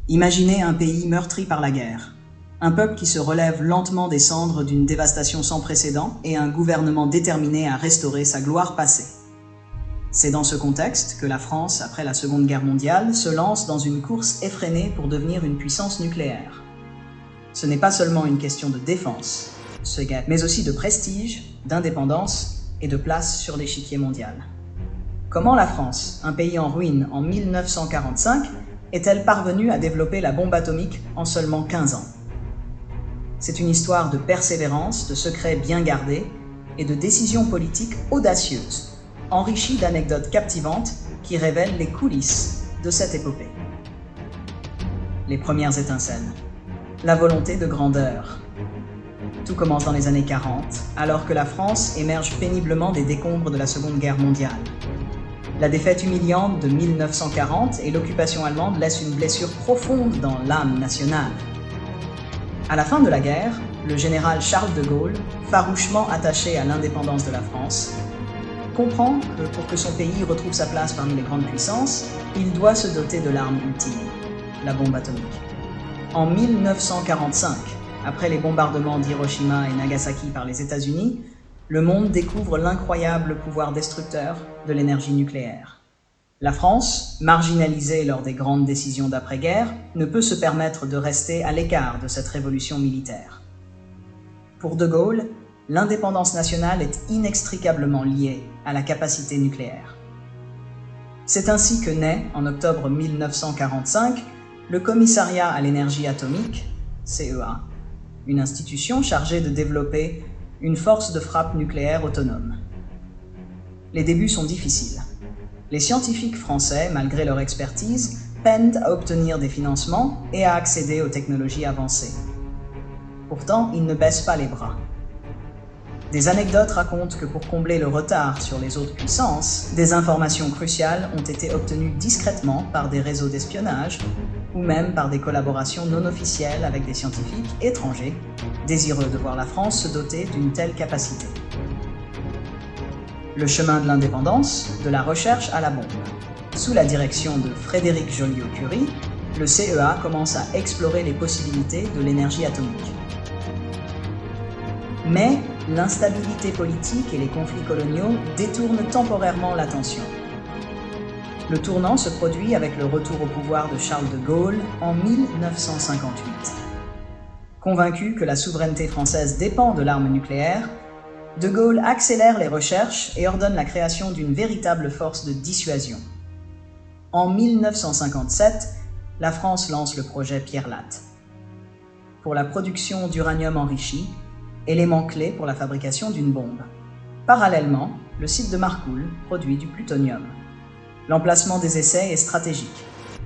Imaginez un pays meurtri par la guerre, un peuple qui se relève lentement des cendres d'une dévastation sans précédent et un gouvernement déterminé à restaurer sa gloire passée. C'est dans ce contexte que la France, après la Seconde Guerre mondiale, se lance dans une course effrénée pour devenir une puissance nucléaire. Ce n'est pas seulement une question de défense, mais aussi de prestige, d'indépendance et de place sur l'échiquier mondial. Comment la France, un pays en ruine en 1945, est-elle parvenue à développer la bombe atomique en seulement 15 ans? C'est une histoire de persévérance, de secrets bien gardés et de décisions politiques audacieuses, enrichies d'anecdotes captivantes qui révèlent les coulisses de cette épopée. Les premières étincelles, la volonté de grandeur. Tout commence dans les années 40, alors que la France émerge péniblement des décombres de la Seconde Guerre mondiale. La défaite humiliante de 1940 et l'occupation allemande laissent une blessure profonde dans l'âme nationale. À la fin de la guerre, le général Charles de Gaulle, farouchement attaché à l'indépendance de la France, comprend que pour que son pays retrouve sa place parmi les grandes puissances, il doit se doter de l'arme ultime, la bombe atomique. En 1945, après les bombardements d'Hiroshima et Nagasaki par les États-Unis, le monde découvre l'incroyable pouvoir destructeur de l'énergie nucléaire. La France, marginalisée lors des grandes décisions d'après-guerre, ne peut se permettre de rester à l'écart de cette révolution militaire. Pour De Gaulle, l'indépendance nationale est inextricablement liée à la capacité nucléaire. C'est ainsi que naît, en octobre 1945, le Commissariat à l'énergie atomique, CEA, une institution chargée de développer une force de frappe nucléaire autonome. Les débuts sont difficiles. Les scientifiques français, malgré leur expertise, peinent à obtenir des financements et à accéder aux technologies avancées. Pourtant, ils ne baissent pas les bras. Des anecdotes racontent que pour combler le retard sur les autres puissances, des informations cruciales ont été obtenues discrètement par des réseaux d'espionnage ou même par des collaborations non officielles avec des scientifiques étrangers, désireux de voir la France se doter d'une telle capacité. Le chemin de l'indépendance, de la recherche à la bombe. Sous la direction de Frédéric Joliot-Curie, le CEA commence à explorer les possibilités de l'énergie atomique. Mais l'instabilité politique et les conflits coloniaux détournent temporairement l'attention. Le tournant se produit avec le retour au pouvoir de Charles de Gaulle en 1958. Convaincu que la souveraineté française dépend de l'arme nucléaire, de Gaulle accélère les recherches et ordonne la création d'une véritable force de dissuasion. En 1957, la France lance le projet Pierre Latte pour la production d'uranium enrichi, élément clé pour la fabrication d'une bombe. Parallèlement, le site de Marcoule produit du plutonium. L'emplacement des essais est stratégique.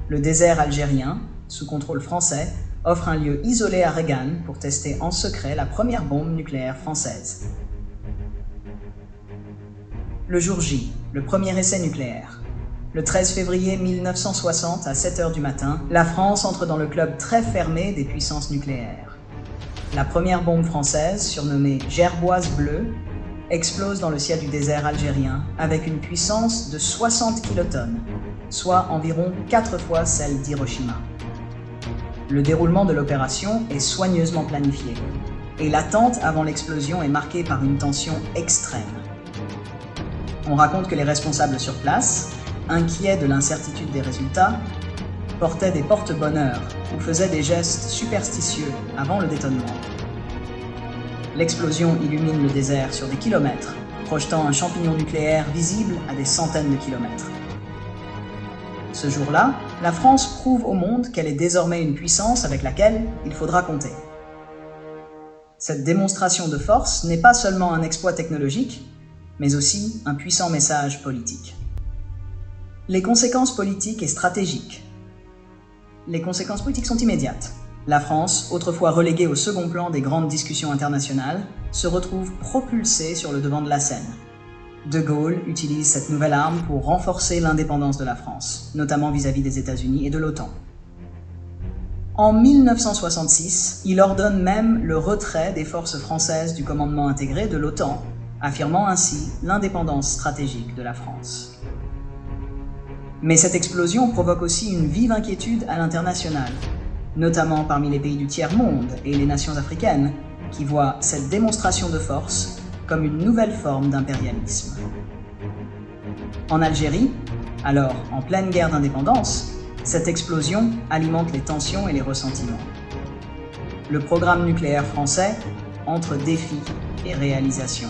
Le désert algérien, sous contrôle français, offre un lieu isolé à Regan pour tester en secret la première bombe nucléaire française. Le jour J, le premier essai nucléaire. Le 13 février 1960 à 7 h du matin, la France entre dans le club très fermé des puissances nucléaires. La première bombe française, surnommée Gerboise bleue, explose dans le ciel du désert algérien avec une puissance de 60 kilotonnes, soit environ 4 fois celle d'Hiroshima. Le déroulement de l'opération est soigneusement planifié, et l'attente avant l'explosion est marquée par une tension extrême. On raconte que les responsables sur place, inquiets de l'incertitude des résultats, portaient des porte-bonheur ou faisaient des gestes superstitieux avant le détonnement. L'explosion illumine le désert sur des kilomètres, projetant un champignon nucléaire visible à des centaines de kilomètres. Ce jour-là, la France prouve au monde qu'elle est désormais une puissance avec laquelle il faudra compter. Cette démonstration de force n'est pas seulement un exploit technologique, mais aussi un puissant message politique. Les conséquences politiques et stratégiques. Les conséquences politiques sont immédiates. La France, autrefois reléguée au second plan des grandes discussions internationales, se retrouve propulsée sur le devant de la scène. De Gaulle utilise cette nouvelle arme pour renforcer l'indépendance de la France, notamment vis-à-vis des États-Unis et de l'OTAN. En 1966, il ordonne même le retrait des forces françaises du commandement intégré de l'OTAN, affirmant ainsi l'indépendance stratégique de la France. Mais cette explosion provoque aussi une vive inquiétude à l'international, notamment parmi les pays du tiers-monde et les nations africaines, qui voient cette démonstration de force comme une nouvelle forme d'impérialisme. En Algérie, alors en pleine guerre d'indépendance, cette explosion alimente les tensions et les ressentiments. Le programme nucléaire français entre défis et réalisations.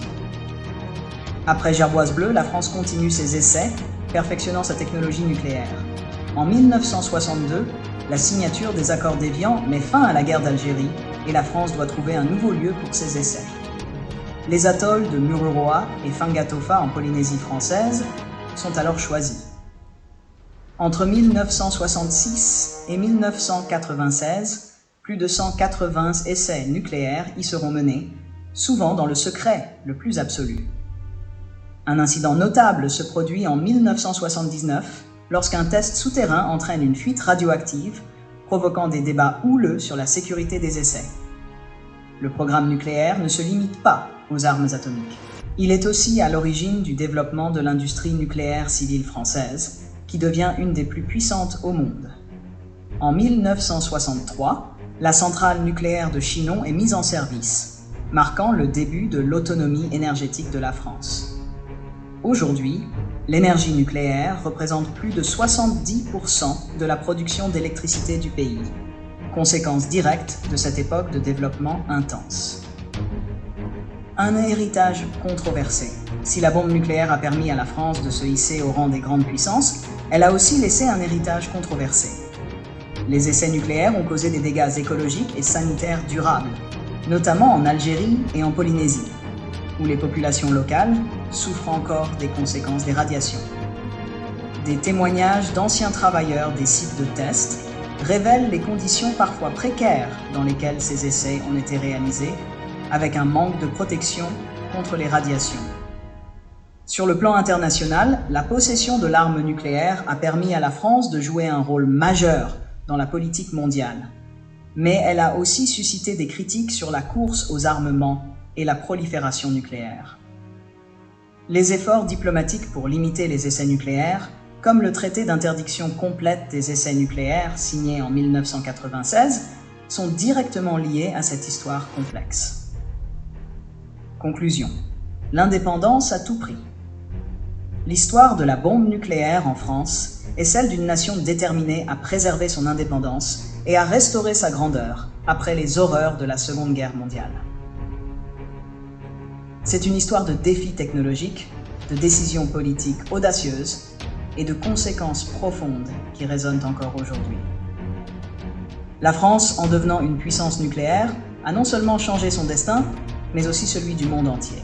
Après Gerboise Bleue, la France continue ses essais, perfectionnant sa technologie nucléaire. En 1962, la signature des accords d'Évian met fin à la guerre d'Algérie et la France doit trouver un nouveau lieu pour ses essais. Les atolls de Mururoa et Fangatofa en Polynésie française sont alors choisis. Entre 1966 et 1996, plus de 180 essais nucléaires y seront menés, souvent dans le secret le plus absolu. Un incident notable se produit en 1979 lorsqu'un test souterrain entraîne une fuite radioactive, provoquant des débats houleux sur la sécurité des essais. Le programme nucléaire ne se limite pas aux armes atomiques. Il est aussi à l'origine du développement de l'industrie nucléaire civile française, qui devient une des plus puissantes au monde. En 1963, la centrale nucléaire de Chinon est mise en service, marquant le début de l'autonomie énergétique de la France. Aujourd'hui, l'énergie nucléaire représente plus de 70% de la production d'électricité du pays, conséquence directe de cette époque de développement intense. Un héritage controversé. Si la bombe nucléaire a permis à la France de se hisser au rang des grandes puissances, elle a aussi laissé un héritage controversé. Les essais nucléaires ont causé des dégâts écologiques et sanitaires durables, notamment en Algérie et en Polynésie, où les populations locales souffrent encore des conséquences des radiations. Des témoignages d'anciens travailleurs des sites de test révèlent les conditions parfois précaires dans lesquelles ces essais ont été réalisés, avec un manque de protection contre les radiations. Sur le plan international, la possession de l'arme nucléaire a permis à la France de jouer un rôle majeur dans la politique mondiale. Mais elle a aussi suscité des critiques sur la course aux armements et la prolifération nucléaire. Les efforts diplomatiques pour limiter les essais nucléaires, comme le traité d'interdiction complète des essais nucléaires signé en 1996, sont directement liés à cette histoire complexe. Conclusion. L'indépendance à tout prix. L'histoire de la bombe nucléaire en France est celle d'une nation déterminée à préserver son indépendance et à restaurer sa grandeur après les horreurs de la Seconde Guerre mondiale. C'est une histoire de défis technologiques, de décisions politiques audacieuses et de conséquences profondes qui résonnent encore aujourd'hui. La France, en devenant une puissance nucléaire, a non seulement changé son destin, mais aussi celui du monde entier.